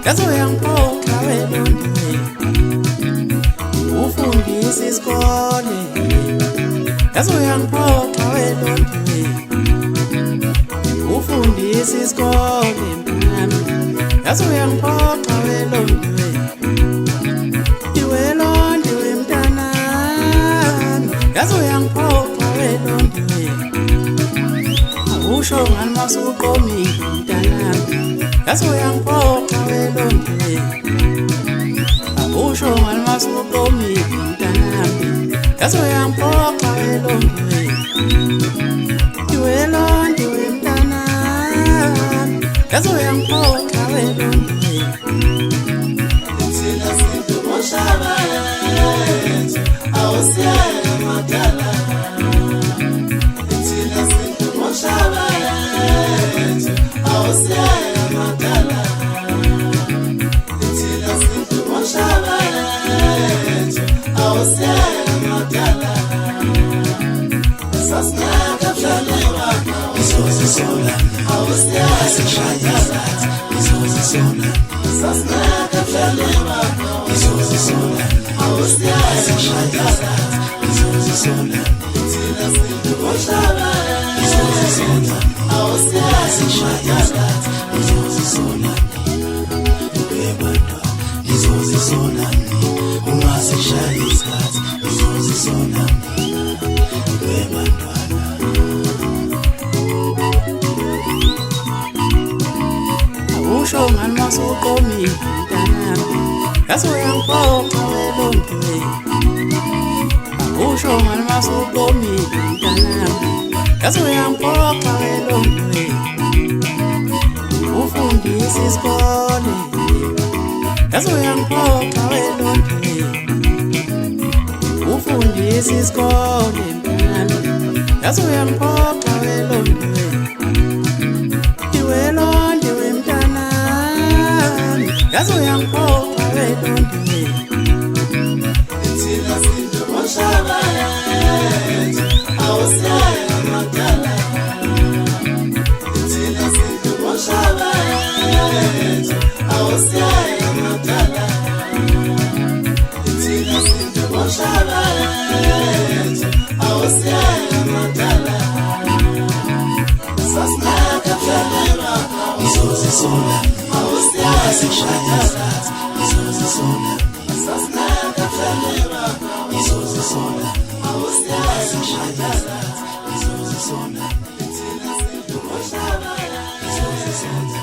yaze uyangiphoxa welondiwe ufundisa isikole yaze uyangiphoxa welondiwe ufundisa isikole mnami yaze uyangiphoxa welondiwe ndiwe mntanami yaze uyangiphoxa welondiwe awusho ngani masuqomile mntanami yaze uyangiphoxa welondiwe awusho ngani masuqomile mntanami yaze uyangiphoxa welondiwe ndiwe mntanami yaze uyangiphoxa welondiwe thina sidumoshaba yethu awusiyele madala thina sidumoshaba yethu awusiyele madala thina sidumoshaba yethu awusiyele madala sasinaka mhlalewa Izozisola awusiyele madala Izozisola sasinaka mhlalewa Izozisola awusiyele madala Izozisola thina sidumoshaba Izozisola awusiyele madala Izozisola Ebantwa Izozisola ungasishaya isikhathi Izozisola Ebantwana awusho ngani masuqomile mntanami yaze uyangiphoxa welondiwe awusho ngani masuqomile mntanami yaze uyangiphoxa welondiwe ufundisa isikole yaze uyangiphoxa welondiwe ufundisa isikole mntanami yaze uyangiphoxa welondiwe ndiwe mntanami yaze uyangiphoxa welondiwe thina sidumoshaba yethu awusiyele madala thina sidumoshaba yethu awusiyele madala thina sidumoshaba yethu awusiyele madala sasinaka mhlalewa Izozisola awusiyele madala Izozisola sasinaka mhlalewa Izozisola awusiyele madala Izozisola thina sidumoshaba Izozisola